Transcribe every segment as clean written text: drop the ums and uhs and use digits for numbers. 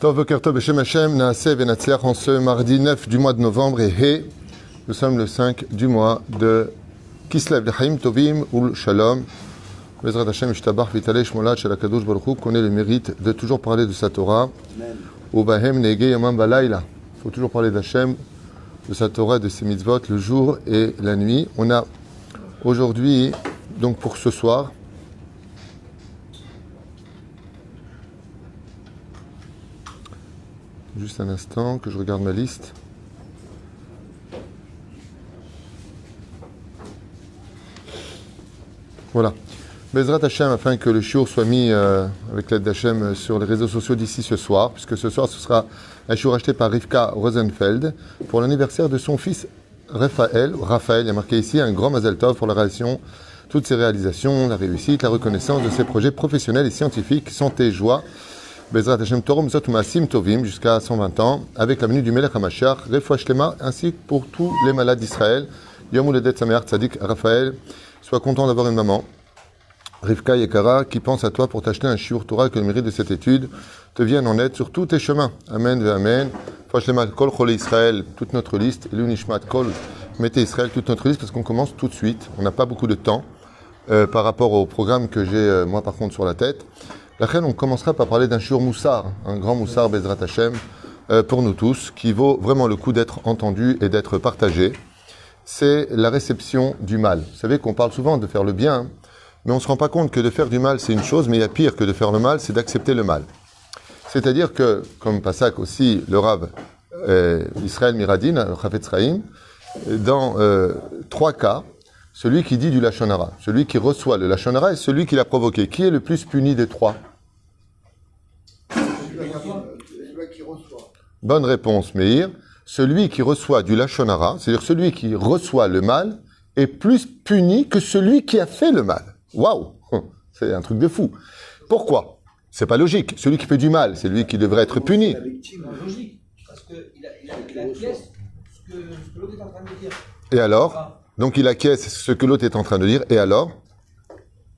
Tov Boker Tov Beshem Hashem, Naaseh Venatzliach en ce mardi 9 du mois de novembre et He, nous sommes le 5 du mois de Kislev, L'Chaim Tovim Ul Shalom. Bezrat Hashem Ishtabach Vitale Shmolat Shel HaKadosh Baruch Hu connaît le mérite de toujours parler de sa Torah. Ubahem Nege Yamam Balayla. Il faut toujours parler d'Hashem, de sa Torah, de ses mitzvot, le jour et la nuit. On a aujourd'hui, donc pour ce soir, juste un instant que je regarde ma liste. Voilà. Bezrat Hashem, afin que le shiur soit mis avec l'aide d'Hashem sur les réseaux sociaux d'ici ce soir, puisque ce soir ce sera un shiur acheté par Rivka Rosenfeld pour l'anniversaire de son fils Raphaël. Il y a marqué ici un grand Mazel Tov pour la réalisation, toutes ses réalisations, la réussite, la reconnaissance de ses projets professionnels et scientifiques, santé, joie. Bezrat Hashem Torom Zot Maasim Tovim jusqu'à 120 ans, avec la venue du Melech HaMashiach, Refoua Shlema, ainsi que pour tous les malades d'Israël. Yom Houledet Sameach Tzadik Raphaël, sois content d'avoir une maman. Rivka Yekara, qui pense à toi pour t'acheter un shiur Torah, que le mérite de cette étude te vienne en aide sur tous tes chemins. Amen ve Amen. Refoua Shlema Kol Chole Israël, toute notre liste. Et l'Unishmat Kol Mettez Israël, toute notre liste, parce qu'on commence tout de suite. On n'a pas beaucoup de temps par rapport au programme que j'ai, moi par contre, sur la tête. La reine, on commencera par parler d'un shiur Moussar, un grand Moussar Bezrat Hashem, pour nous tous, qui vaut vraiment le coup d'être entendu et d'être partagé. C'est la réception du mal. Vous savez qu'on parle souvent de faire le bien, mais on ne se rend pas compte que de faire du mal, c'est une chose, mais il y a pire que de faire le mal, c'est d'accepter le mal. C'est-à-dire que, comme Passak aussi, le Rav Israël Miradin, le Chafetz Chaim, dans 3 cas, celui qui dit du Lachon Hara, celui qui reçoit le Lachon Hara et celui qui l'a provoqué. Qui est le plus puni des 3? Bonne réponse, Meir. Celui qui reçoit du Lachon Hara, c'est-à-dire celui qui reçoit le mal, est plus puni que celui qui a fait le mal. Waouh! C'est un truc de fou. Pourquoi? C'est pas logique. Celui qui fait du mal, c'est lui qui devrait être puni. C'est logique, parce qu'il acquiesce ce que l'autre est en train de dire. Et alors? Donc il acquiesce ce que l'autre est en train de dire, et alors?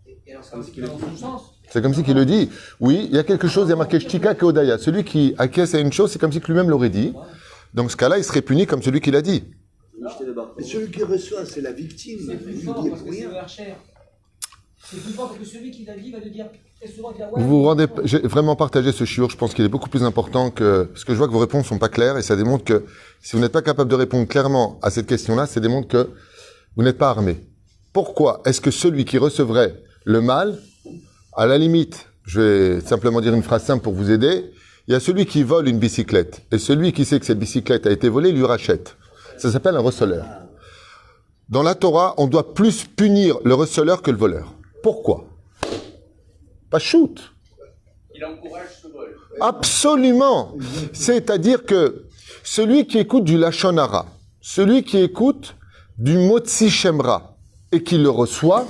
Et alors, c'est dans son sens. C'est comme si qu'il le dit. Oui, il y a quelque chose, il y a marqué Shtika Keodaya. Celui qui acquiesce à une chose, c'est comme si lui-même l'aurait dit. Donc ce cas-là, il serait puni comme celui qui l'a dit. Mais celui qui reçoit, c'est la victime. C'est plus fort parce que c'est le Hercher. C'est plus fort parce que celui qui l'a dit va le dire. Vous vous rendez, j'ai vraiment partagé ce shiur, je pense qu'il est beaucoup plus important que, parce que je vois que vos réponses sont pas claires et ça démontre que si vous n'êtes pas capable de répondre clairement à cette question-là, ça démontre que vous n'êtes pas armé. Pourquoi est-ce que celui qui recevrait le mal, à la limite, je vais simplement dire une phrase simple pour vous aider, il y a celui qui vole une bicyclette et celui qui sait que cette bicyclette a été volée lui rachète. Ça s'appelle un receleur. Dans la Torah, on doit plus punir le receleur que le voleur. Pourquoi? Pas shoot. Il encourage ce vol. Absolument. C'est-à-dire que celui qui écoute du Lachon Hara, celui qui écoute du Motzi Shemra et qui le reçoit,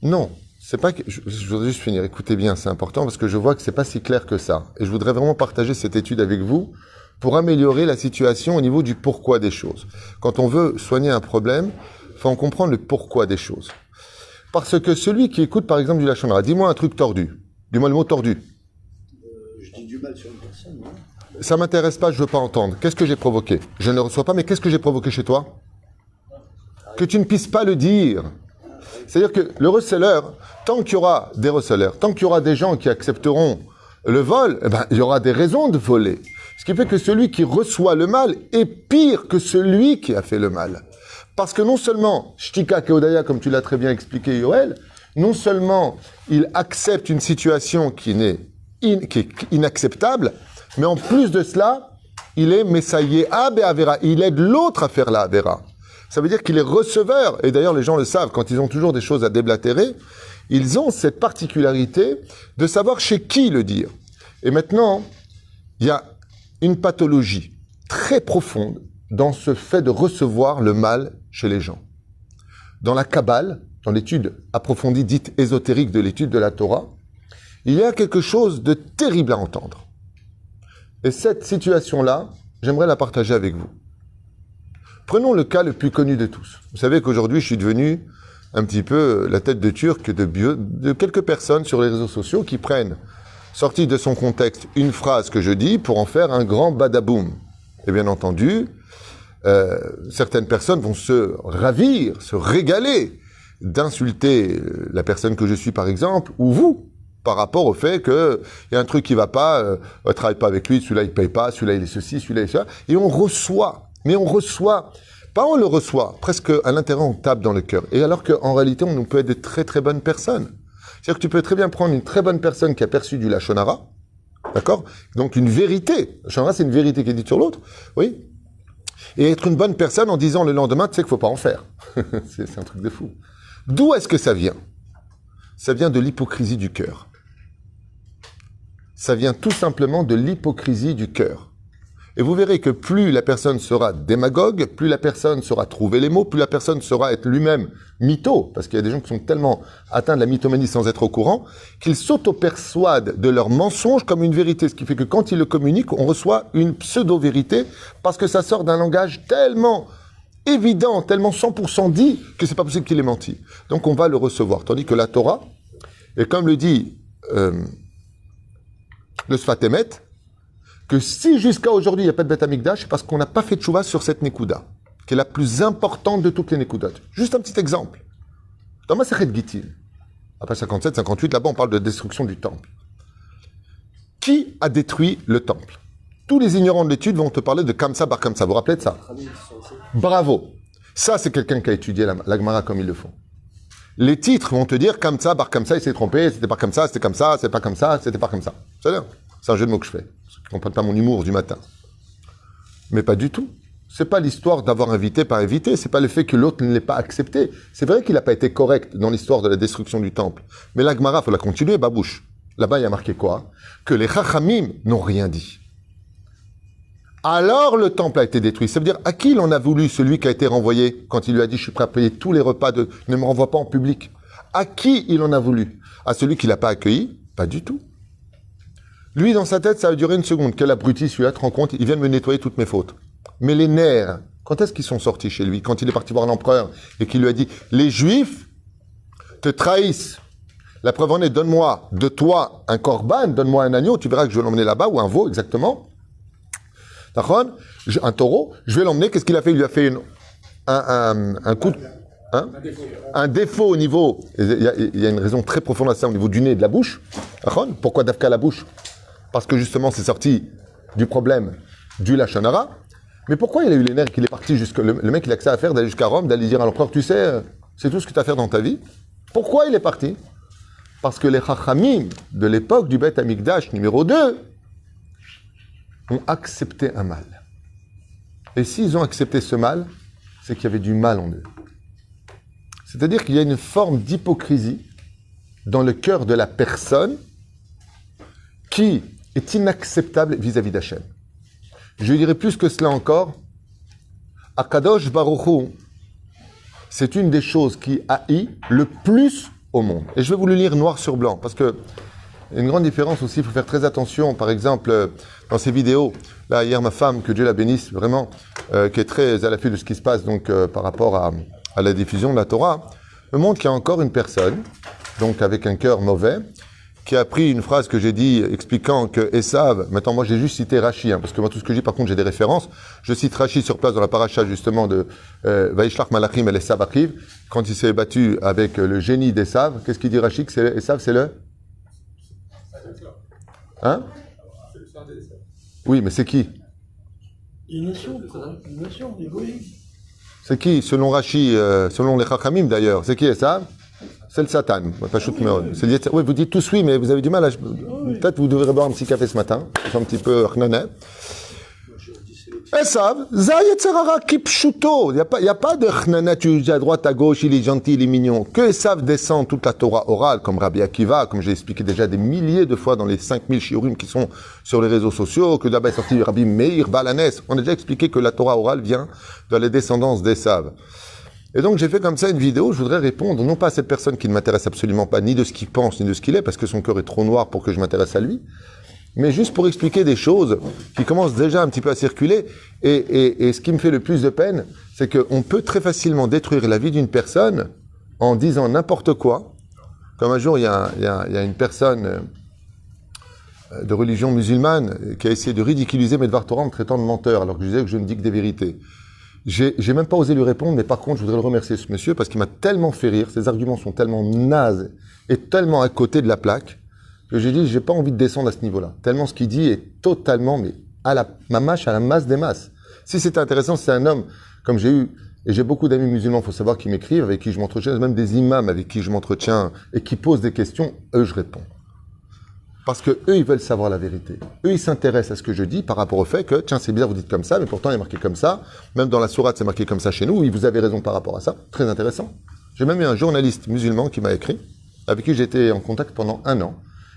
non, c'est pas que, je voudrais juste finir, écoutez bien, c'est important parce que je vois que c'est pas si clair que ça. Et je voudrais vraiment partager cette étude avec vous pour améliorer la situation au niveau du pourquoi des choses. Quand on veut soigner un problème, il faut en comprendre le pourquoi des choses. Parce que celui qui écoute, par exemple, du Lachon Hara, dis-moi un truc tordu. Dis-moi le mot tordu. Je dis du mal sur une personne, non? Ça m'intéresse pas, je veux pas entendre. Qu'est-ce que j'ai provoqué? Je ne le reçois pas, mais qu'est-ce que j'ai provoqué chez toi? Que tu ne puisses pas le dire. C'est-à-dire que le receleur, tant qu'il y aura des receleurs, tant qu'il y aura des gens qui accepteront le vol, eh ben, il y aura des raisons de voler. Ce qui fait que celui qui reçoit le mal est pire que celui qui a fait le mal. Parce que non seulement, Shtika Keodaya, comme tu l'as très bien expliqué, Yoel, non seulement il accepte une situation qui est inacceptable, mais en plus de cela, il est Messaïe Abe Avera. Il aide l'autre à faire la Avera. Ça veut dire qu'il est receveur. Et d'ailleurs, les gens le savent, quand ils ont toujours des choses à déblatérer, ils ont cette particularité de savoir chez qui le dire. Et maintenant, il y a une pathologie très profonde dans ce fait de recevoir le mal chez les gens. Dans la Kabbale, dans l'étude approfondie dite ésotérique de l'étude de la Torah, il y a quelque chose de terrible à entendre. Et cette situation-là, j'aimerais la partager avec vous. Prenons le cas le plus connu de tous. Vous savez qu'aujourd'hui, je suis devenu un petit peu la tête de turc de quelques personnes sur les réseaux sociaux qui prennent sorti de son contexte une phrase que je dis pour en faire un grand badaboum. Et bien entendu, certaines personnes vont se ravir, se régaler d'insulter la personne que je suis par exemple, ou vous, par rapport au fait qu'il y a un truc qui va pas, on ne travaille pas avec lui, celui-là il paye pas, celui-là il est ceci, celui-là il est cela, et on reçoit, pas on le reçoit, presque à l'intérieur on tape dans le cœur, et alors qu'en réalité on peut être de très très bonnes personnes. C'est-à-dire que tu peux très bien prendre une très bonne personne qui a perçu du lachon hara, d'accord? Donc une vérité, lachon hara c'est une vérité qui est dite sur l'autre, oui, et être une bonne personne en disant le lendemain, tu sais qu'il faut pas en faire. c'est un truc de fou. D'où est-ce que ça vient? Ça vient de l'hypocrisie du cœur. Ça vient tout simplement de l'hypocrisie du cœur. Et vous verrez que plus la personne sera démagogue, plus la personne saura trouver les mots, plus la personne saura être lui-même mytho, parce qu'il y a des gens qui sont tellement atteints de la mythomanie sans être au courant, qu'ils s'auto-persuadent de leur mensonge comme une vérité. Ce qui fait que quand ils le communiquent, on reçoit une pseudo-vérité, parce que ça sort d'un langage tellement évident, tellement 100% dit, que c'est pas possible qu'il ait menti. Donc on va le recevoir. Tandis que la Torah, et comme le dit le Sfat Emet, que si jusqu'à aujourd'hui il n'y a pas de Beth Amikdash, c'est parce qu'on n'a pas fait de tchouva sur cette Nekuda, qui est la plus importante de toutes les Nekudot. Juste un petit exemple. Dans Masechet Gittin, après 57, 58, là-bas on parle de destruction du temple. Qui a détruit le temple? Tous les ignorants de l'étude vont te parler de Kamsa bar Kamsa. Vous vous rappelez de ça? Bravo. Ça, c'est quelqu'un qui a étudié la Gemara comme ils le font. Les titres vont te dire Kamsa bar Kamsa, il s'est trompé, c'était pas comme ça, c'était comme ça, c'est pas comme ça, c'était pas comme ça. C'est un jeu de mots que je fais. Ceux qui ne comprennent pas mon humour du matin. Mais pas du tout. C'est pas l'histoire d'avoir invité, pas invité. C'est pas le fait que l'autre ne l'ait pas accepté. C'est vrai qu'il n'a pas été correct dans l'histoire de la destruction du temple. Mais la Gemara, faut la continuer, babouche. Là-bas, il y a marqué quoi? Que les Chachamim n'ont rien dit. Alors le temple a été détruit. Ça veut dire, à qui il en a voulu, celui qui a été renvoyé, quand il lui a dit, je suis prêt à payer tous les repas, ne me renvoie pas en public? À qui il en a voulu? À celui qui l'a pas accueilli? Pas du tout. Lui, dans sa tête, ça a duré une seconde. Quel abruti, celui-là, te rends compte, il vient de me nettoyer toutes mes fautes. Mais les nerfs, quand est-ce qu'ils sont sortis chez lui? Quand il est parti voir l'empereur et qu'il lui a dit, les Juifs te trahissent. La preuve en est, donne-moi de toi un korban, donne-moi un agneau, tu verras que je vais l'emmener là-bas, ou un veau, exactement. Un taureau, je vais l'emmener, qu'est-ce qu'il a fait? Il lui a fait un coup de... Hein? Un défaut au niveau... Il y a une raison très profonde à ça, au niveau du nez et de la bouche. Pourquoi Dafka la bouche? Parce que justement, c'est sorti du problème du lachon hara. Mais pourquoi il a eu les nerfs qu'il est parti jusque... Le mec, il a que ça à faire d'aller jusqu'à Rome, d'aller dire à l'empereur, tu sais, c'est tout ce que tu as à faire dans ta vie. Pourquoi il est parti? Parce que les Chachamim de l'époque du Beth Amikdash numéro 2 ont accepté un mal. Et s'ils ont accepté ce mal, c'est qu'il y avait du mal en eux. C'est-à-dire qu'il y a une forme d'hypocrisie dans le cœur de la personne qui est inacceptable vis-à-vis d'Hachem. Je dirais plus que cela encore, Akadosh Baruch Hu, c'est une des choses qui haït le plus au monde. Et je vais vous le lire noir sur blanc, parce que une grande différence aussi, il faut faire très attention, par exemple, dans ces vidéos, là, hier, ma femme, que Dieu la bénisse, vraiment, qui est très à l'affût de ce qui se passe, donc, par rapport à la diffusion de la Torah, me montre qu'il y a encore une personne, donc avec un cœur mauvais, qui a pris une phrase que j'ai dit expliquant que Esav, maintenant moi j'ai juste cité Rashi, parce que moi tout ce que je dis par contre j'ai des références, je cite Rashi sur place dans la paracha justement de Vaishlach Malachim el Esav Achiv, quand il s'est battu avec le génie d'Esav, qu'est-ce qu'il dit Rashi? Que c'est Esav, c'est le... Hein? Oui, mais c'est qui? Une notion, égoïste. C'est qui? Selon Rashi, selon les Chachamim d'ailleurs, c'est qui Esav? C'est le Satan. Oui, vous dites tous oui, mais vous avez du mal à... Peut-être vous devrez boire un petit café ce matin. C'est un petit peu rchnanet. Esav, za yetzerara kipshuto. Il n'y a pas de rchnanet, tu dis à droite, à gauche, il est gentil, il est mignon. Que Esav descend toute la Torah orale, comme Rabbi Akiva, comme j'ai expliqué déjà des milliers de fois dans les 5000 shiurim qui sont sur les réseaux sociaux, que d'abord est sorti Rabbi Meir Balanes. On a déjà expliqué que la Torah orale vient de la descendance d'Esav. Et donc j'ai fait comme ça une vidéo, je voudrais répondre non pas à cette personne qui ne m'intéresse absolument pas, ni de ce qu'il pense, ni de ce qu'il est, parce que son cœur est trop noir pour que je m'intéresse à lui, mais juste pour expliquer des choses qui commencent déjà un petit peu à circuler, et ce qui me fait le plus de peine, c'est qu'on peut très facilement détruire la vie d'une personne en disant n'importe quoi. Comme un jour, il y a une personne de religion musulmane qui a essayé de ridiculiser Medvar Torah en me traitant de menteur alors que je disais que je ne dis que des vérités. J'ai même pas osé lui répondre, mais par contre, je voudrais le remercier, ce monsieur, parce qu'il m'a tellement fait rire, ses arguments sont tellement nazes et tellement à côté de la plaque, que j'ai dit, j'ai pas envie de descendre à ce niveau-là. Tellement ce qu'il dit est totalement, mais à la masse des masses. Si c'était intéressant, c'est un homme, comme j'ai eu, et j'ai beaucoup d'amis musulmans, faut savoir, qui m'écrivent, avec qui je m'entretiens, même des imams avec qui je m'entretiens, et qui posent des questions, eux, je réponds. Parce que eux, ils veulent savoir la vérité. Eux, ils s'intéressent à ce que je dis par rapport au fait que, tiens, c'est bizarre, vous dites comme ça, mais pourtant, il est marqué comme ça. Même dans la sourate, c'est marqué comme ça chez nous. Oui, vous avez raison par rapport à ça. Très intéressant. J'ai même eu un journaliste musulman qui m'a écrit, avec qui j'étais en contact pendant 1 an,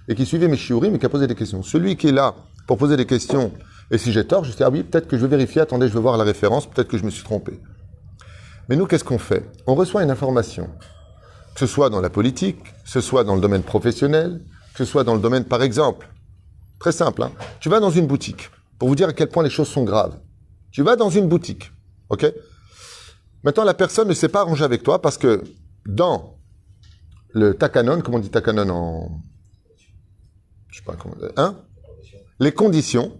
et qui suivait mes shiurim, mais qui a posé des questions. Celui qui est là pour poser des questions, et si j'ai tort, je dis, ah oui, peut-être que je vais vérifier, attendez, je vais voir la référence, peut-être que je me suis trompé. Mais nous, qu'est-ce qu'on fait? On reçoit une information, que ce soit dans la politique, que ce soit dans le domaine professionnel, que ce soit dans le domaine, par exemple, très simple, hein, tu vas dans une boutique, pour vous dire à quel point les choses sont graves. Tu vas dans une boutique, ok? Maintenant, la personne ne s'est pas arrangée avec toi parce que dans le takanon, comment on dit takanon en... Je sais pas comment... Hein? Les conditions,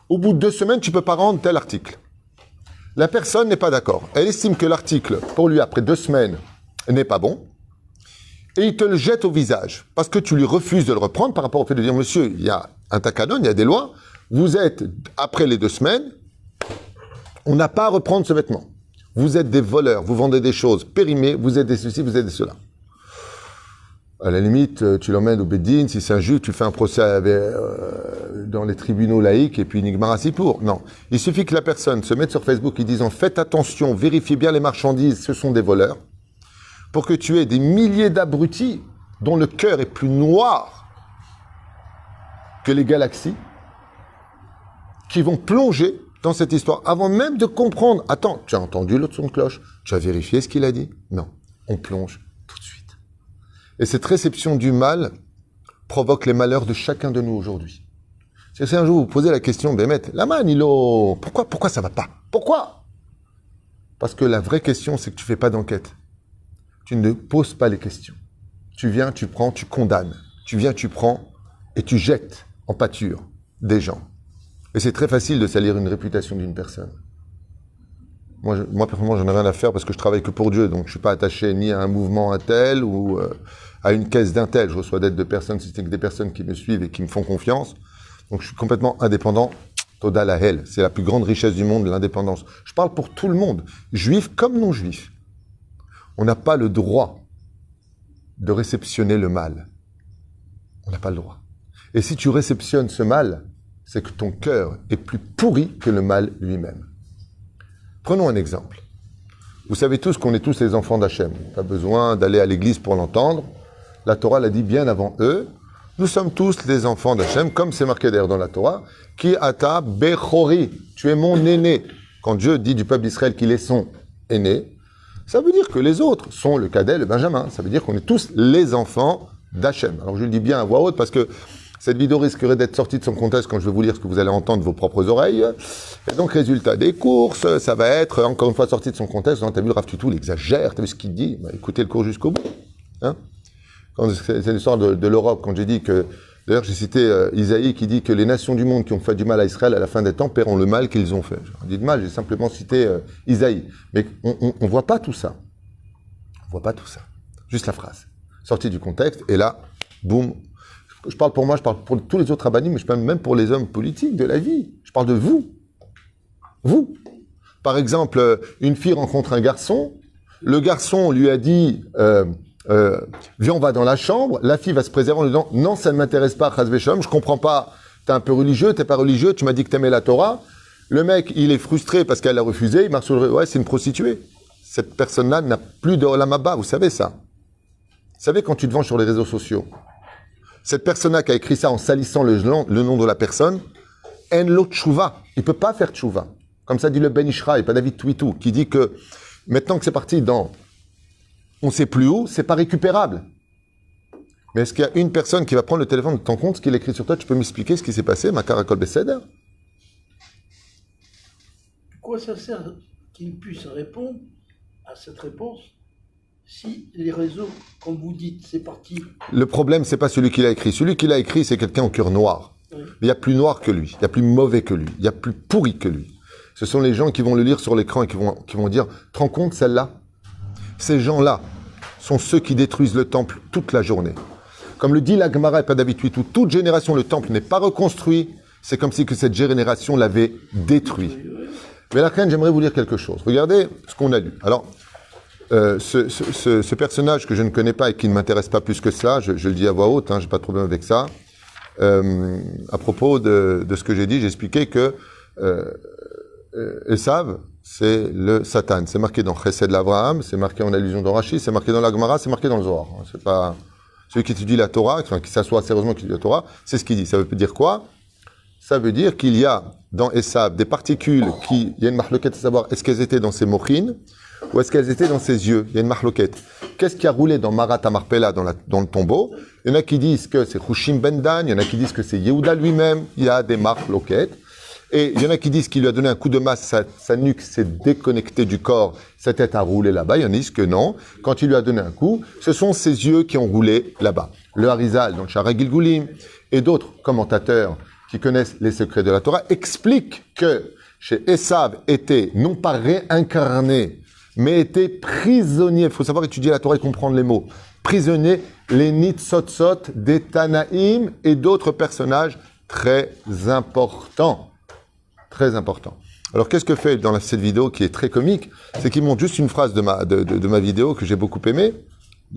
au bout de 2 semaines, tu peux pas rendre tel article. La personne n'est pas d'accord. Elle estime que l'article, pour lui, après 2 semaines, n'est pas bon. Et il te le jette au visage, parce que tu lui refuses de le reprendre par rapport au fait de dire, monsieur, il y a un takanon, il y a des lois, vous êtes, après les 2 semaines, on n'a pas à reprendre ce vêtement. Vous êtes des voleurs, vous vendez des choses périmées, vous êtes des ceci, vous êtes des cela. À la limite, tu l'emmènes au Beddin, si c'est un juif, tu fais un procès dans les tribunaux laïcs, et puis Nigmar pour. Non. Il suffit que la personne se mette sur Facebook en disant, faites attention, vérifiez bien les marchandises, ce sont des voleurs, pour que tu aies des milliers d'abrutis dont le cœur est plus noir que les galaxies, qui vont plonger dans cette histoire, avant même de comprendre. Attends, tu as entendu l'autre son de cloche? Tu as vérifié ce qu'il a dit? Non. On plonge tout de suite. Et cette réception du mal provoque les malheurs de chacun de nous aujourd'hui. Si un jour vous posez la question, Bémet, la manilo, pourquoi ça va pas? Pourquoi? Parce que la vraie question, c'est que tu fais pas d'enquête. Tu ne poses pas les questions. Tu viens, tu prends, tu condamnes. Tu viens, tu prends et tu jettes en pâture des gens. Et c'est très facile de salir une réputation d'une personne. Moi, personnellement, j'en ai rien à faire parce que je travaille que pour Dieu. Donc, je suis pas attaché ni à un mouvement un tel ou à une caisse d'un tel. Je reçois d'aide de personnes, si c'est que des personnes qui me suivent et qui me font confiance. Donc, je suis complètement indépendant. Toda la hel. C'est la plus grande richesse du monde, l'indépendance. Je parle pour tout le monde, juifs comme non-juifs. On n'a pas le droit de réceptionner le mal. On n'a pas le droit. Et si tu réceptionnes ce mal, c'est que ton cœur est plus pourri que le mal lui-même. Prenons un exemple. Vous savez tous qu'on est tous les enfants d'Hachem. Pas besoin d'aller à l'église pour l'entendre. La Torah l'a dit bien avant eux. Nous sommes tous les enfants d'Hachem, comme c'est marqué d'ailleurs dans la Torah, qui ata bechori. Tu es mon aîné. Quand Dieu dit du peuple d'Israël qu'il est son aîné, ça veut dire que les autres sont le cadet, le benjamin. Ça veut dire qu'on est tous les enfants d'Hachem. Alors je le dis bien à voix haute parce que cette vidéo risquerait d'être sortie de son contexte quand je vais vous lire ce que vous allez entendre de vos propres oreilles. Et donc, résultat des courses, ça va être, encore une fois, sorti de son contexte. T'as vu le Rav Tutu, il exagère, t'as vu ce qu'il dit? Bah, écoutez le cours jusqu'au bout. Hein, c'est l'histoire de l'Europe, quand j'ai dit que... D'ailleurs, j'ai cité Isaïe qui dit que les nations du monde qui ont fait du mal à Israël à la fin des temps paieront le mal qu'ils ont fait. J'ai dit de mal, j'ai simplement cité Isaïe. Mais on voit pas tout ça. On voit pas tout ça. Juste la phrase. Sortie du contexte, et là, boum. Je parle pour moi, je parle pour tous les autres rabbinim, mais je parle même pour les hommes politiques de la vie. Je parle de vous. Vous. Par exemple, une fille rencontre un garçon. Le garçon lui a dit... viens, on va dans la chambre, la fille va se préserver en lui disant, non, ça ne m'intéresse pas, Chas Veshom, je comprends pas, t'es un peu religieux, t'es pas religieux, tu m'as dit que t'aimais la Torah. Le mec, il est frustré parce qu'elle a refusé, il marche sur le... Ouais, c'est une prostituée. Cette personne-là n'a plus de Olam Haba, vous savez ça. Vous savez, quand tu te vends sur les réseaux sociaux, cette personne-là qui a écrit ça en salissant le nom de la personne, en lo tchouva, il peut pas faire tchouva. Comme ça dit le Ben Ishraï, pas David Twitou, qui dit que maintenant que c'est parti dans on ne sait plus où, c'est pas récupérable. Mais est-ce qu'il y a une personne qui va prendre le téléphone de ton compte, ce qu'il a écrit sur toi, tu peux m'expliquer ce qui s'est passé, ma Karakol Besséder? Quoi ça sert qu'il puisse répondre à cette réponse si les réseaux, comme vous dites, c'est parti? Le problème, c'est pas celui qui l'a écrit. Celui qui l'a écrit, c'est quelqu'un au cœur noir. Oui. Mais il y a plus noir que lui, il y a plus mauvais que lui, il y a plus pourri que lui. Ce sont les gens qui vont le lire sur l'écran et qui vont dire, « Te rends compte, celle-là ?» Ces gens-là sont ceux qui détruisent le temple toute la journée. Comme le dit la Gemara et pas d'habitude, où toute génération, le temple n'est pas reconstruit, c'est comme si que cette génération l'avait détruit. Mais la reine, j'aimerais vous lire quelque chose. Regardez ce qu'on a lu. Alors, ce personnage que je ne connais pas et qui ne m'intéresse pas plus que cela, je le dis à voix haute, hein, j'ai pas de problème avec ça. À propos de ce que j'ai dit, j'ai expliqué que Esav, c'est le Satan. C'est marqué dans Chesed l'Abraham, c'est marqué en allusion dans Rashi, c'est marqué dans la Gemara, c'est marqué dans le Zohar. C'est pas celui qui étudie la Torah, enfin, qui s'assoit sérieusement qui étudie la Torah, c'est ce qu'il dit. Ça veut dire quoi? Ça veut dire qu'il y a dans Esav des particules il y a une mahloquette à savoir est-ce qu'elles étaient dans ses mochines ou est-ce qu'elles étaient dans ses yeux. Il y a une mahloquette. Qu'est-ce qui a roulé dans Marat Marpella dans le tombeau? Il y en a qui disent que c'est Hushim Ben Dan, il y en a qui disent que c'est Yehuda lui-même. Il y a des mahloquettes. Et il y en a qui disent qu'il lui a donné un coup de masse, sa nuque s'est déconnectée du corps, sa tête a roulé là-bas. Il y en a qui disent que non. Quand il lui a donné un coup, ce sont ses yeux qui ont roulé là-bas. Le Harizal, dans le Shara Gilgulim, et d'autres commentateurs qui connaissent les secrets de la Torah, expliquent que chez Esav était non pas réincarné, mais était prisonnier. Il faut savoir étudier la Torah et comprendre les mots. Prisonnier, les Nitzotzot, des Tanaïm et d'autres personnages très importants. Très important. Alors, qu'est-ce que fait dans cette vidéo qui est très comique? C'est qu'il montre juste une phrase de ma vidéo que j'ai beaucoup aimée,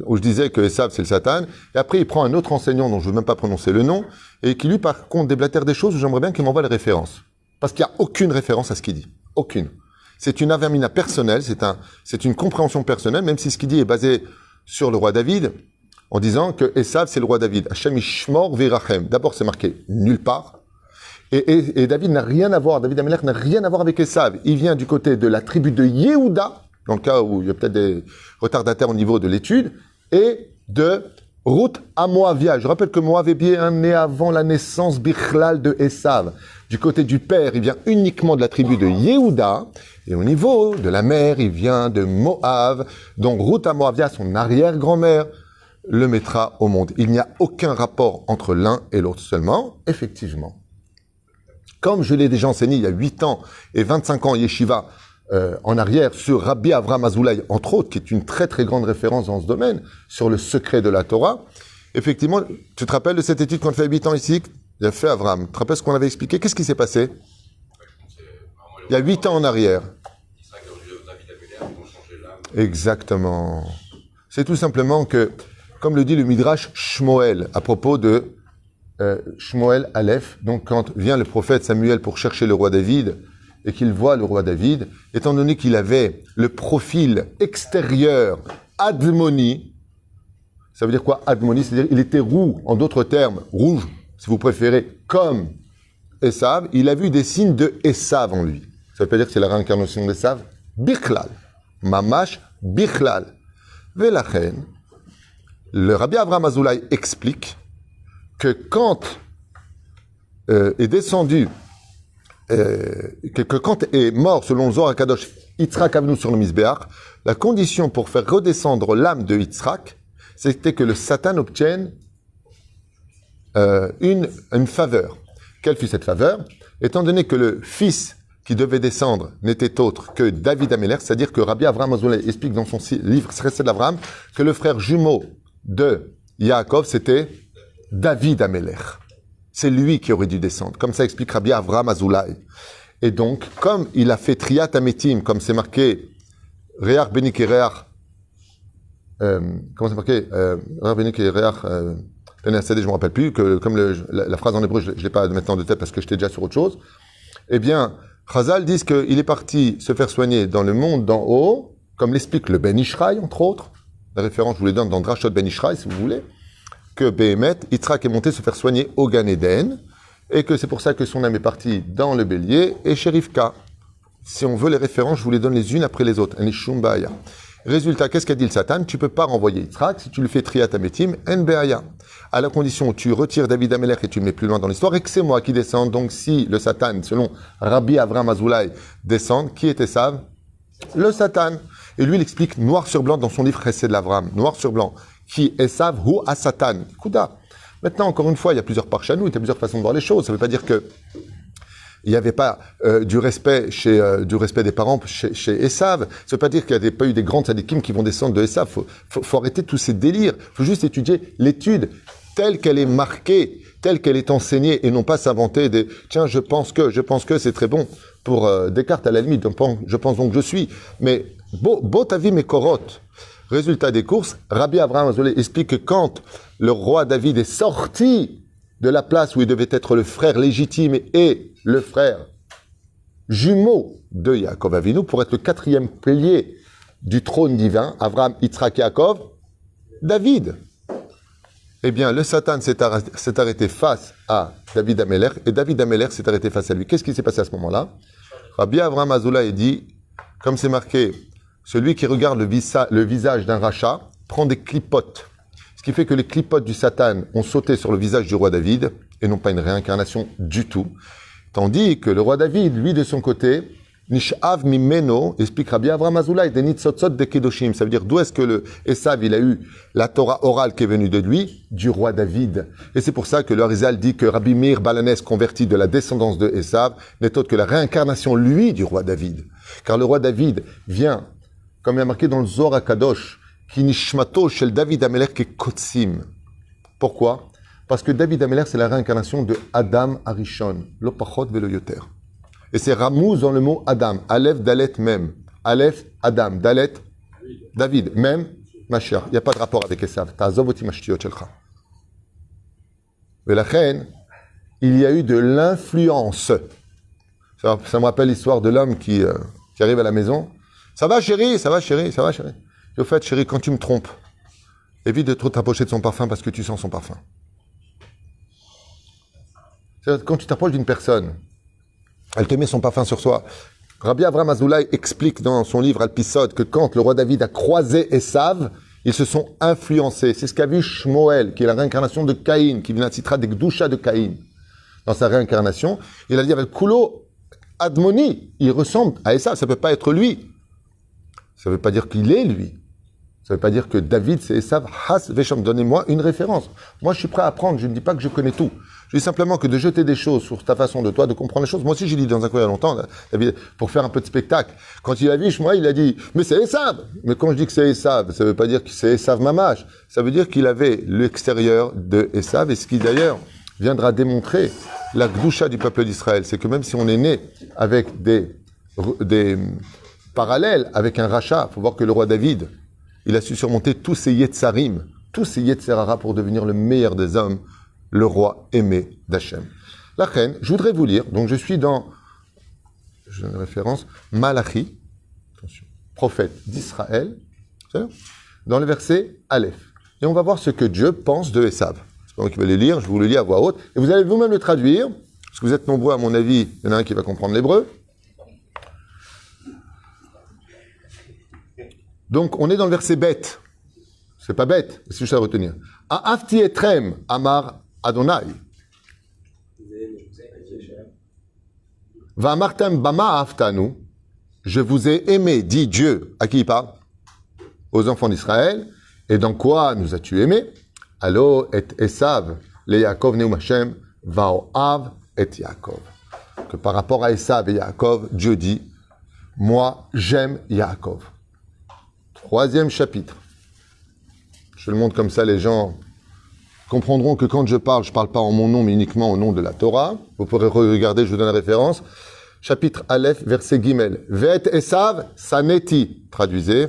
où je disais que Esav, c'est le Satan. Et après, il prend un autre enseignant dont je ne veux même pas prononcer le nom, et qui, lui, par contre, déblatère des choses où j'aimerais bien qu'il m'envoie les références. Parce qu'il n'y a aucune référence à ce qu'il dit. Aucune. C'est une avermina personnelle, c'est une compréhension personnelle, même si ce qu'il dit est basé sur le roi David, en disant que Esav, c'est le roi David. Hashem Ishmor Virachem. D'abord, c'est marqué nulle part. Et David n'a rien à voir, David Amelech n'a rien à voir avec Esav. Il vient du côté de la tribu de Yehuda, dans le cas où il y a peut-être des retardataires au niveau de l'étude, et de Ruth à Moavia. Je rappelle que Moav est bien né avant la naissance Bichlal de Esav. Du côté du père, il vient uniquement de la tribu de Yehuda, et au niveau de la mère, il vient de Moav. Donc Ruth à Moavia, son arrière-grand-mère, le mettra au monde. Il n'y a aucun rapport entre l'un et l'autre. Seulement, effectivement, comme je l'ai déjà enseigné il y a 8 ans et 25 ans yeshiva en arrière sur Rabbi Avraham Azoulay, entre autres, qui est une très très grande référence dans ce domaine, sur le secret de la Torah, effectivement, tu te rappelles de cette étude qu'on a fait il y a 8 ans ici? Il a fait Avraham. Tu te rappelles ce qu'on avait expliqué? Qu'est-ce qui s'est passé? Il y a 8 ans en arrière. Exactement. C'est tout simplement que, comme le dit le Midrash Shmoel, à propos de Shmuel Aleph, donc quand vient le prophète Samuel pour chercher le roi David, et qu'il voit le roi David, étant donné qu'il avait le profil extérieur Admoni, ça veut dire quoi Admoni? C'est-à-dire il était roux, en d'autres termes, rouge, si vous préférez, comme Esav, il a vu des signes de Esav en lui. Ça veut pas dire que c'est la réincarnation d'Esav? Bichlal. Mamash Bichlal. Velachen, le Rabbi Avraham Azoulay explique que quand est descendu, que quand est mort, selon le Zohar HaKadosh, Yitzhak Avinu sur le Mizbeach, la condition pour faire redescendre l'âme de Yitzhak, c'était que le Satan obtienne une faveur. Quelle fut cette faveur? Étant donné que le fils qui devait descendre n'était autre que David Amelech, c'est-à-dire que Rabbi Avraham Azoulay explique dans son livre Chesed l'Avraham que le frère jumeau de Yaakov, c'était David Amelech. C'est lui qui aurait dû descendre. Comme ça explique Rabbi Avraham Azoulay. Et donc, comme il a fait Triat Ametim, comme c'est marqué, Reach Benik et Reach, comment c'est marqué? Reach Benik et Reach, je ne me rappelle plus, que comme la phrase en hébreu, je ne l'ai pas maintenant de tête parce que j'étais déjà sur autre chose. Eh bien, Chazal disent qu'il est parti se faire soigner dans le monde d'en haut, comme l'explique le Ben Ishraï, entre autres. La référence, je vous les donne dans Drashot Ben Ishraï, si vous voulez. Que Behemet, Yitzhak est monté se faire soigner au Gan Eden, et que c'est pour ça que son âme est partie dans le bélier, et chez Rivka. Si on veut les références, je vous les donne les unes après les autres. Résultat, qu'est-ce qu'a dit le Satan? Tu peux pas renvoyer Yitzhak, si tu le fais Triat Ametim, En Beaya. À la condition où tu retires David Amelech et tu le mets plus loin dans l'histoire, et que c'est moi qui descends. Donc si le Satan, selon Rabbi Avraham Azoulay, descend, qui était Esav? Le Satan. Et lui, il explique noir sur blanc dans son livre Chesed l'Avraham, noir sur blanc. Qui Esav hu a Satan. Kouda. Maintenant, encore une fois, il y a plusieurs parchanout, il y a plusieurs façons de voir les choses. Ça ne veut pas dire que il n'y avait pas du respect des parents chez Esav. Ça ne veut pas dire qu'il n'y avait pas eu des grands tzadikim qui vont descendre de Esav. Faut arrêter tous ces délires. Il faut juste étudier l'étude telle qu'elle est marquée, telle qu'elle est enseignée, et non pas s'inventer des « tiens, je pense que c'est très bon ». Pour Descartes, à la limite, je pense donc que je suis. Mais beau ta vie, mes corottes. Résultat des courses, Rabbi Abraham Azoulay explique que quand le roi David est sorti de la place où il devait être le frère légitime et le frère jumeau de Yaakov Avinu, pour être le 4e pilier du trône divin, Abraham, Yitzhak, Yaakov, David. Eh bien, le Satan s'est arrêté face à David Amelech, et David Amelech s'est arrêté face à lui. Qu'est-ce qui s'est passé à ce moment-là? Rabbi Abraham Azoulay dit, comme c'est marqué, celui qui regarde le visage d'un rachat prend des clipotes. Ce qui fait que les clipotes du Satan ont sauté sur le visage du roi David, et non pas une réincarnation du tout. Tandis que le roi David, lui, de son côté, Nishav Mimeno, explique Rabbi Avraham Azoulay, des Nitzotzot de Kedoshim. Ça veut dire d'où est-ce que le Esav, il a eu la Torah orale qui est venue de lui? Du roi David. Et c'est pour ça que le Harizal dit que Rabbi Meir Balanès, converti de la descendance de Esav, n'est autre que la réincarnation, lui, du roi David. Car le roi David vient, comme il y a marqué dans le Zohar HaKadosh, qui nishmato shel David Amelech ke kotsim. Pourquoi? Parce que David Amelech, c'est la réincarnation de Adam Arishon, lo pachot velo yoter. Et c'est Ramouz dans le mot Adam, Aleph, Dalet, même. Aleph, Adam, Dalet, David, même, Mashiach. Il n'y a pas de rapport avec Esav. Ta'azovoti mashtiyot shelcha. Mais la reine, il y a eu de l'influence. Ça me rappelle l'histoire de l'homme qui arrive à la maison. Ça va chérie, ça va chérie, ça va chérie. Et au fait, chérie, quand tu me trompes, évite de trop t'approcher de son parfum parce que tu sens son parfum. C'est-à-dire, quand tu t'approches d'une personne, elle te met son parfum sur soi. Rabbi Avraham Azoulay explique dans son livre Alpisod que quand le roi David a croisé Esav, ils se sont influencés. C'est ce qu'a vu Shmuel, qui est la réincarnation de Caïn, qui vient d'un citra des Gdusha de Caïn. Dans sa réincarnation, il a dit avec Kulo Admoni, il ressemble à Esav, ça ne peut pas être lui. Ça ne veut pas dire qu'il est lui. Ça ne veut pas dire que David c'est Esav. Has Vesham, donnez-moi une référence. Moi je suis prêt à apprendre, je ne dis pas que je connais tout. Je dis simplement que de jeter des choses sur ta façon de toi, de comprendre les choses. Moi aussi, j'ai dit dans un coin il y a longtemps, David, pour faire un peu de spectacle. Quand il a vu moi, il a dit, mais c'est Esav. Mais quand je dis que c'est Esav, ça ne veut pas dire que c'est Esav Mamash. Ça veut dire qu'il avait l'extérieur de Esav, et ce qui d'ailleurs viendra démontrer la gdoucha du peuple d'Israël. C'est que même si on est né avec des parallèles avec un rachat, il faut voir que le roi David, il a su surmonter tous ses yetzarim, tous ses yetzerara pour devenir le meilleur des hommes, le roi aimé d'Hachem. La reine, je voudrais vous lire, donc je suis dans, je donne une référence, Malachi, attention, prophète d'Israël, dans le verset Aleph. Et on va voir ce que Dieu pense de Esav. C'est pas moi qui vais le lire, je vous le lis à voix haute, et vous allez vous-même le traduire, parce que vous êtes nombreux à mon avis, il y en a un qui va comprendre l'hébreu. Donc on est dans le verset bête. C'est pas bête, c'est juste à retenir. A'afti etrem amar Adonai. Va'amartem bama aftanu. Je vous ai aimé, dit Dieu. À qui il parle? Aux enfants d'Israël. Et dans quoi nous as-tu aimé? Allo et Esav, le Yaakov neum Hashem, va'oav et Yaakov. Que par rapport à Esav et Yaakov, Dieu dit, moi j'aime Yaakov. 3e chapitre. Je le montre comme ça, les gens comprendront que quand je parle pas en mon nom, mais uniquement au nom de la Torah. Vous pourrez regarder, je vous donne la référence. Chapitre Aleph, verset Gimel. Vet Esav saneti. Traduisez.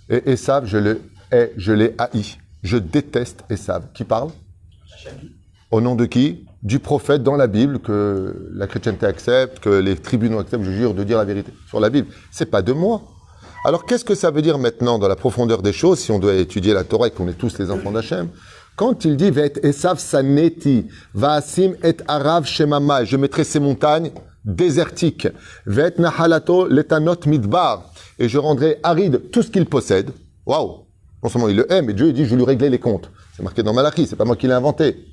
Et Esav, je le hais, je l'ai haï. Je déteste Esav. Qui parle? Au nom de qui? Du prophète dans la Bible, que la chrétienté accepte, que les tribunaux acceptent, je jure de dire la vérité sur la Bible. C'est pas de moi. Alors, qu'est-ce que ça veut dire maintenant dans la profondeur des choses, si on doit étudier la Torah et qu'on est tous les enfants d'Hachem? Quand il dit, Vet Esav saneti, va'asim et arav shemama, je mettrai ces montagnes désertiques. Vet nahalato letanot midbar, et je rendrai aride tout ce qu'il possède. Waouh! Non seulement il le aime, mais Dieu il dit, je vais lui régler les comptes. C'est marqué dans Malachi, c'est pas moi qui l'ai inventé.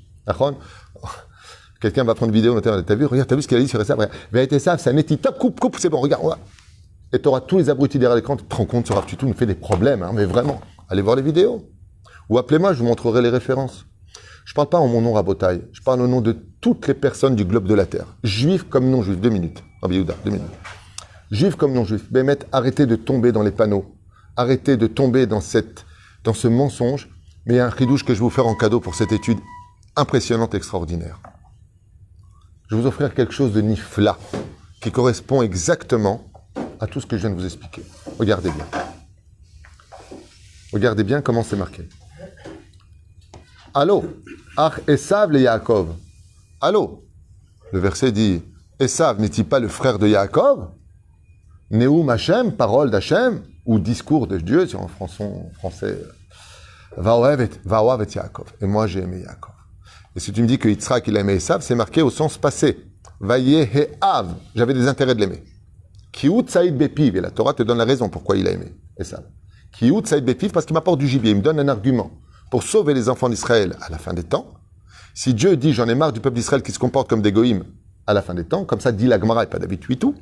Quelqu'un va prendre une vidéo, t'as vu ce qu'il a dit sur Esav? Vet Esav saneti, top, coupe, c'est bon, regarde. Et tu auras tous les abrutis derrière l'écran, tu te rends compte, ce Rav Tutu nous fait des problèmes, hein, mais vraiment. Allez voir les vidéos. Ou appelez-moi, je vous montrerai les références. Je ne parle pas en mon nom Rabotai, je parle au nom de toutes les personnes du globe de la terre. Juifs comme non-juifs, 2 minutes. Rabbi Yehuda, 2 minutes. Juifs comme non-juifs, Bémet, arrêtez de tomber dans les panneaux. Arrêtez de tomber dans ce mensonge. Mais il y a un chidouche que je vais vous faire en cadeau pour cette étude impressionnante, extraordinaire. Je vais vous offrir quelque chose de nifla, qui correspond exactement à tout ce que je viens de vous expliquer. Regardez bien. Regardez bien comment c'est marqué. Allô, Ach Esav le Yaakov. Allô. Le verset dit, Esav n'est-il pas le frère de Yaakov? Neum Hashem, parole d'Hashem, ou discours de Dieu, si en français, Vaoav et Yaakov. Et moi, j'ai aimé Yaakov. Et si tu me dis que Yitzhak, il a aimé Esav, c'est marqué au sens passé. Vayeheav. J'avais des intérêts de l'aimer. Kiut Saïd Bepiv. Et la Torah te donne la raison pourquoi il a aimé Esav. Kiut Saïd Bepiv, parce qu'il m'apporte du gibier. Il me donne un argument pour sauver les enfants d'Israël à la fin des temps. Si Dieu dit, j'en ai marre du peuple d'Israël qui se comporte comme des goïms à la fin des temps, comme ça dit la Gemara et pas David Huitou,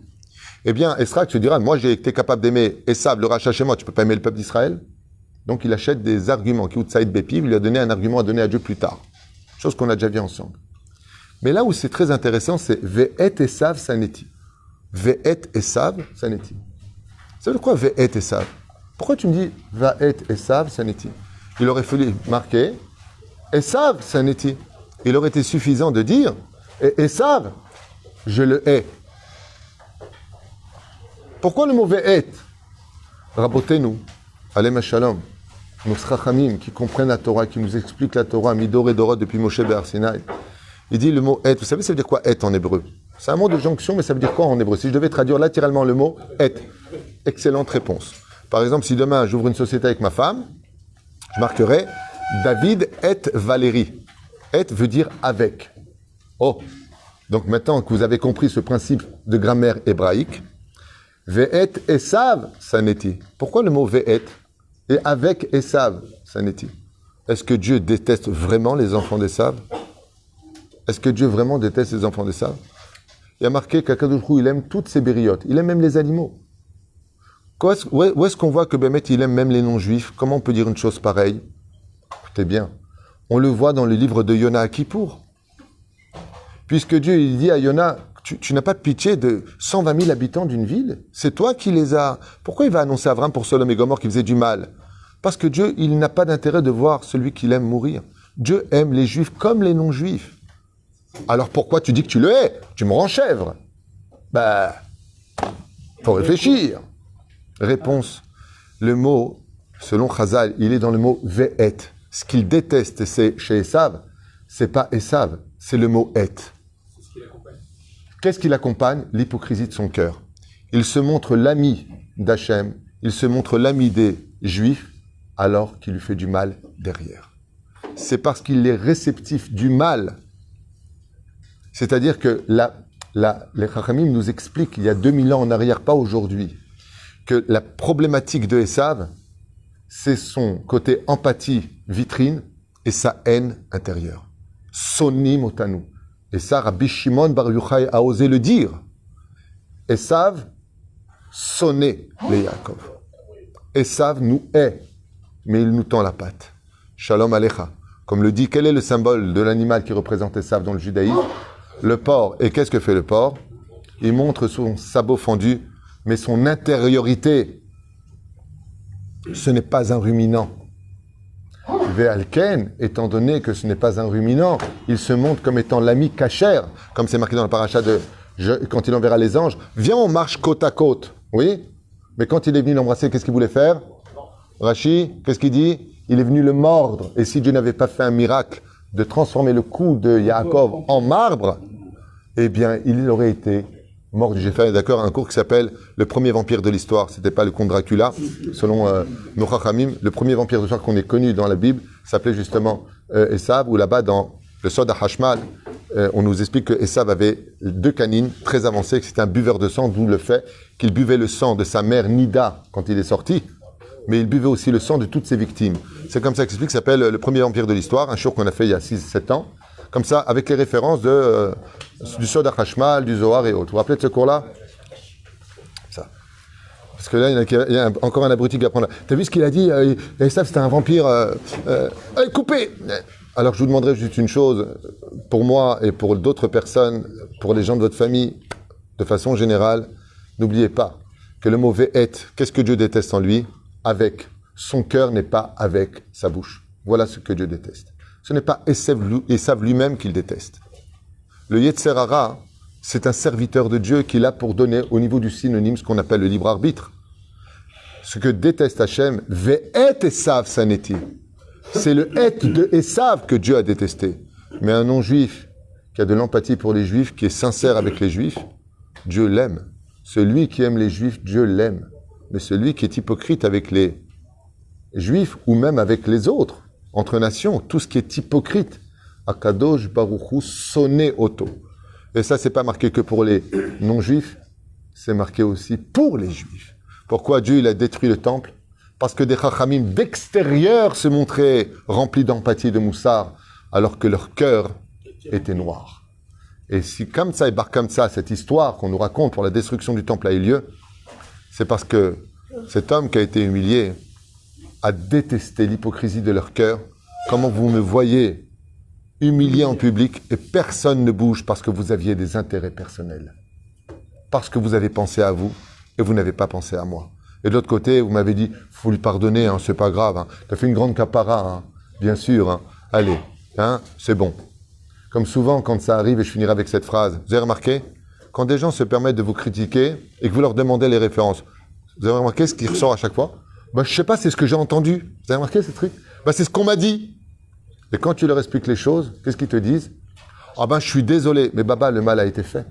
eh bien, Esrak se dira, moi j'ai été capable d'aimer Esav, le rachat chez moi, tu peux pas aimer le peuple d'Israël? Donc il achète des arguments. Kiut Saïd Bepiv, il lui a donné un argument à donner à Dieu plus tard. Chose qu'on a déjà vu ensemble. Mais là où c'est très intéressant, c'est Ve'et Esav Saneti. Ve'et Esav Saneti. Ça veut dire quoi Ve'et Esav? Pourquoi tu me dis Ve'et Esav Saneti? Il aurait fallu marquer Esav Saneti. Il aurait été suffisant de dire Esav, je le hais. Pourquoi le mot Ve'et? Rabotez-nous, Alem Shalom, nos Chachamim qui comprennent la Torah, qui nous expliquent la Torah, Midor et Dorot depuis Moshe Be'ar Sinai. Il dit le mot et. Vous savez, ça veut dire quoi et en hébreu? C'est un mot de jonction, mais ça veut dire quoi en hébreu? Si je devais traduire littéralement le mot et. Excellente réponse. Par exemple, si demain j'ouvre une société avec ma femme, je marquerai David et Valérie. Et veut dire avec. Oh. Donc maintenant que vous avez compris ce principe de grammaire hébraïque, Ve'et Esav Saneti. Pourquoi le mot Ve'et? Et avec Esav Saneti. Est-ce que Dieu déteste vraiment les enfants d'Esav? Est-ce que Dieu vraiment déteste les enfants d'Esav? Il y a marqué qu'Akadosh il aime toutes ses bériotes. Il aime même les animaux. Où est-ce qu'on voit que Bémet, il aime même les non-juifs? Comment on peut dire une chose pareille? Écoutez bien. On le voit dans le livre de Yona à Kippour. Puisque Dieu, il dit à Yona, tu n'as pas pitié de 120 000 habitants d'une ville? C'est toi qui les as... Pourquoi il va annoncer à Avram pour Sodome et Gomorrhe qui faisait du mal? Parce que Dieu, il n'a pas d'intérêt de voir celui qu'il aime mourir. Dieu aime les juifs comme les non-juifs. Alors pourquoi tu dis que tu le hais? Tu me rends chèvre. Faut réfléchir. Réponse. Le mot, selon Chazal, il est dans le mot ve'et. Ce qu'il déteste, c'est chez Esav, c'est pas Esav, c'est le mot et. Qu'est-ce qui l'accompagne? L'hypocrisie de son cœur. Il se montre l'ami d'Hachem, il se montre l'ami des Juifs, alors qu'il lui fait du mal derrière. C'est parce qu'il est réceptif du mal. C'est-à-dire que les Chachamim nous expliquent, il y a 2000 ans en arrière, pas aujourd'hui, que la problématique de Esav, c'est son côté empathie vitrine et sa haine intérieure. Sonim otanu. Et ça, Rabbi Shimon Bar Yochai a osé le dire. Esav sonnait les Yaakov. Esav nous hait, mais il nous tend la patte. Shalom Alecha. Comme le dit, quel est le symbole de l'animal qui représente Esav dans le judaïsme? Le porc. Et qu'est-ce que fait le porc? Il montre son sabot fendu, mais son intériorité. Ce n'est pas un ruminant. Ve'alken, étant donné que ce n'est pas un ruminant, il se montre comme étant l'ami cachère, comme c'est marqué dans la paracha quand il enverra les anges. Viens, on marche côte à côte. Oui? Mais quand il est venu l'embrasser, qu'est-ce qu'il voulait faire? Rachi, qu'est-ce qu'il dit? Il est venu le mordre. Et si Dieu n'avait pas fait un miracle de transformer le cou de Yaakov en marbre, eh bien, il aurait été mort. J'ai fait, d'accord, un cours qui s'appelle Le premier vampire de l'histoire. C'était pas le comte Dracula, selon nos Chachamim. Le premier vampire de l'histoire qu'on ait connu dans la Bible s'appelait justement Esav, où là-bas, dans le Sod HaHashmal, on nous explique que Esav avait 2 canines très avancées, que c'était un buveur de sang, d'où le fait qu'il buvait le sang de sa mère Nida quand il est sorti, mais il buvait aussi le sang de toutes ses victimes. C'est comme ça qu'il s'explique, ça s'appelle Le premier vampire de l'histoire, un show qu'on a fait il y a 6-7 ans, comme ça, avec les références du Sod HaHashmal, du Zohar et autres. Vous vous rappelez de ce cours-là? Ça. Parce que là, il y a encore un abruti qui va prendre. T'as vu ce qu'il a dit Esav, c'était un vampire. Coupé. Alors, je vous demanderai juste une chose, pour moi et pour d'autres personnes, pour les gens de votre famille, de façon générale, n'oubliez pas que le mot ve'et, qu'est-ce que Dieu déteste en lui? Avec. Son cœur n'est pas avec sa bouche. Voilà ce que Dieu déteste. Ce n'est pas Esav lui-même qu'il déteste. Le Yetzer Hara, c'est un serviteur de Dieu qui est là pour donner au niveau du synonyme ce qu'on appelle le libre arbitre. Ce que déteste Hachem, ve'et Esav saneti. C'est le et de Esav que Dieu a détesté. Mais un non-juif qui a de l'empathie pour les juifs, qui est sincère avec les juifs, Dieu l'aime. Celui qui aime les juifs, Dieu l'aime. Mais celui qui est hypocrite avec les juifs ou même avec les autres, entre nations, tout ce qui est hypocrite, Akadosh Baruchu sonné auto. Et ça, c'est pas marqué que pour les non-juifs, c'est marqué aussi pour les juifs. Pourquoi Dieu il a détruit le temple? Parce que des chachamim d'extérieur se montraient remplis d'empathie et de moussard, alors que leur cœur était noir. Et si comme ça et bar comme ça, cette histoire qu'on nous raconte pour la destruction du temple a eu lieu, c'est parce que cet homme qui a été humilié a détesté l'hypocrisie de leur cœur. Comment vous me voyez humilié en public et personne ne bouge parce que vous aviez des intérêts personnels. Parce que vous avez pensé à vous et vous n'avez pas pensé à moi. Et de l'autre côté, vous m'avez dit, faut lui pardonner, hein, c'est pas grave. Hein. Tu as fait une grande capara, hein, bien sûr. Hein. Allez, hein, c'est bon. Comme souvent, quand ça arrive, et je finirai avec cette phrase, vous avez remarqué? Quand des gens se permettent de vous critiquer et que vous leur demandez les références, vous avez remarqué ce qui ressort à chaque fois? Ben, je sais pas, c'est ce que j'ai entendu. Vous avez remarqué ce truc? Ben, c'est ce qu'on m'a dit. Et quand tu leur expliques les choses, qu'est-ce qu'ils te disent? Ah ben, je suis désolé, mais Baba, le mal a été fait.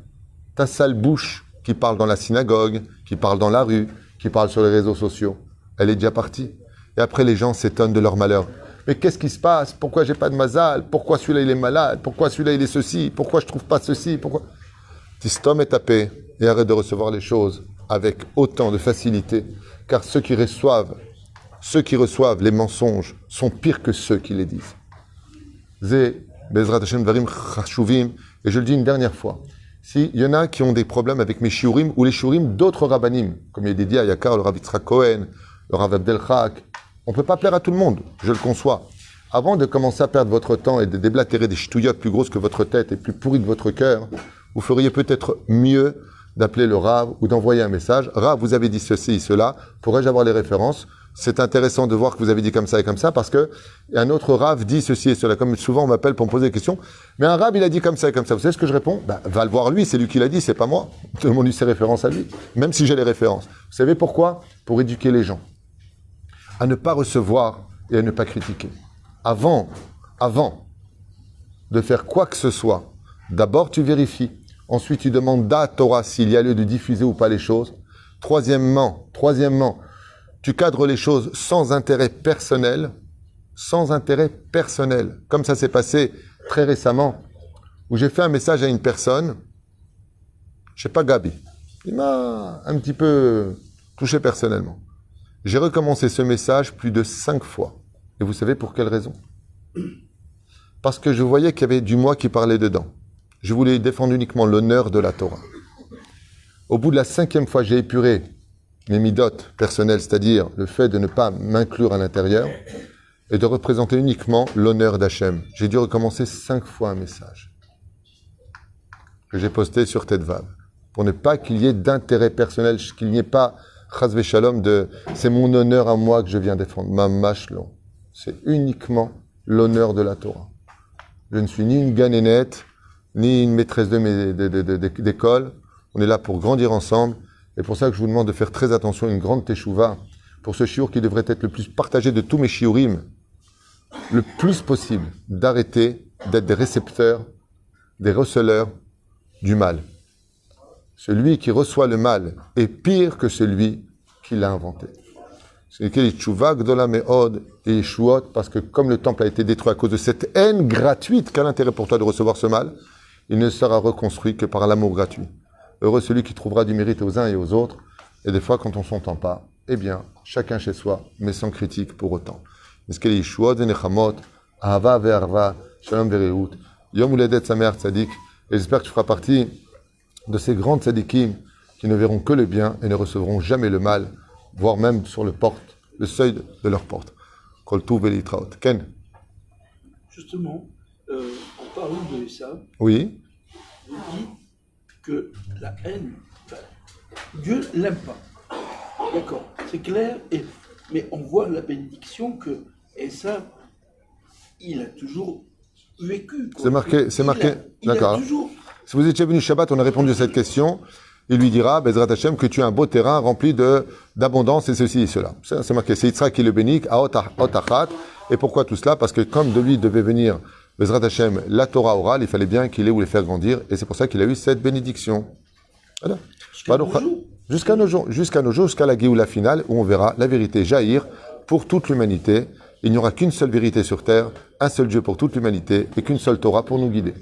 Ta sale bouche qui parle dans la synagogue, qui parle dans la rue, qui parle sur les réseaux sociaux, elle est déjà partie. Et après, les gens s'étonnent de leur malheur. Mais qu'est-ce qui se passe? Pourquoi j'ai pas de mazal? Pourquoi celui-là il est malade? Pourquoi celui-là il est ceci? Pourquoi je trouve pas ceci? Pourquoi? Tistom est tapé et arrête de recevoir les choses avec autant de facilité, car ceux qui reçoivent les mensonges sont pires que ceux qui les disent. Zé, Bezrat Hashem Varim Chashuvim, et je le dis une dernière fois. S'il y en a qui ont des problèmes avec mes shiurim ou les shiurim d'autres rabbanim, comme il y a dédié à Yakar, le Rav Yitzhak Cohen, le Rav Abdel Chak, on ne peut pas plaire à tout le monde, je le conçois. Avant de commencer à perdre votre temps et de déblatérer des ch'touillottes plus grosses que votre tête et plus pourries que votre cœur, vous feriez peut-être mieux d'appeler le Rav ou d'envoyer un message. Rav, vous avez dit ceci, cela, pourrais-je avoir les références? C'est intéressant de voir que vous avez dit comme ça et comme ça, parce que un autre Rav dit ceci et cela. Comme souvent on m'appelle pour me poser des questions, mais un Rav il a dit comme ça et comme ça. Vous savez ce que je réponds? Va le voir lui, c'est lui qui l'a dit, c'est pas moi. Demande-lui ses références à lui, même si j'ai les références. Vous savez pourquoi? Pour éduquer les gens à ne pas recevoir et à ne pas critiquer. Avant de faire quoi que ce soit, d'abord tu vérifies, ensuite tu demandes d'A Torah s'il y a lieu de diffuser ou pas les choses. Troisièmement, tu cadres les choses sans intérêt personnel, comme ça s'est passé très récemment, où j'ai fait un message à une personne, je sais pas, Gabi, il m'a un petit peu touché personnellement. J'ai recommencé ce message plus de 5 fois. Et vous savez pour quelle raison? Parce que je voyais qu'il y avait du moi qui parlait dedans. Je voulais défendre uniquement l'honneur de la Torah. Au bout de la 5e fois, j'ai épuré mes midotes personnelles, c'est-à-dire le fait de ne pas m'inclure à l'intérieur et de représenter uniquement l'honneur d'Hachem. J'ai dû recommencer 5 fois un message que j'ai posté sur Tedvav pour ne pas qu'il y ait d'intérêt personnel, qu'il n'y ait pas Chas v'Shalom c'est mon honneur à moi que je viens défendre. Mamash lo. C'est uniquement l'honneur de la Torah. Je ne suis ni une ganénette, ni une maîtresse d'école. On est là pour grandir ensemble. Et pour ça que je vous demande de faire très attention à une grande teshuva pour ce shiur qui devrait être le plus partagé de tous mes shiurim, le plus possible, d'arrêter d'être des récepteurs, des receleurs du mal. Celui qui reçoit le mal est pire que celui qui l'a inventé. C'est lequel est tchouva gdola me'od et yeshuot, parce que comme le temple a été détruit à cause de cette haine gratuite, quel intérêt pour toi de recevoir ce mal? Il ne sera reconstruit que par l'amour gratuit. Heureux celui qui trouvera du mérite aux uns et aux autres. Et des fois, quand on s'entend pas, eh bien, chacun chez soi, mais sans critique pour autant. Meskel yeshuot venechamot, ahava ve'arva, shalom ve'reut, yom uledet sameach tzadik. Et j'espère que tu feras partie de ces grands tzadikim qui ne verront que le bien et ne recevront jamais le mal, voire même sur le seuil de leur porte. Kol Tuv Velitraot. Ken? Justement, en parlant de Esav, Oui. vous dites que la haine, enfin, Dieu l'aime pas. D'accord, c'est clair, mais on voit la bénédiction que Esav, il a toujours vécu. Quoi. C'est marqué, d'accord. Toujours... Si vous étiez venu Shabbat, on a répondu à cette question. Il lui dira, Bezrat Hashem, que tu as un beau terrain rempli d'abondance et ceci et cela. C'est marqué, c'est Yitzhak qui le bénit, à Otachat. Et pourquoi tout cela? Parce que comme de lui devait venir, Bezrat Hashem, la Torah orale, il fallait bien qu'il ait où les faire grandir. Et c'est pour ça qu'il a eu cette bénédiction. Voilà. Jusqu'à nos jours, jusqu'à la Géoula finale, où on verra la vérité jaillir pour toute l'humanité. Il n'y aura qu'une seule vérité sur terre, un seul Dieu pour toute l'humanité, et qu'une seule Torah pour nous guider.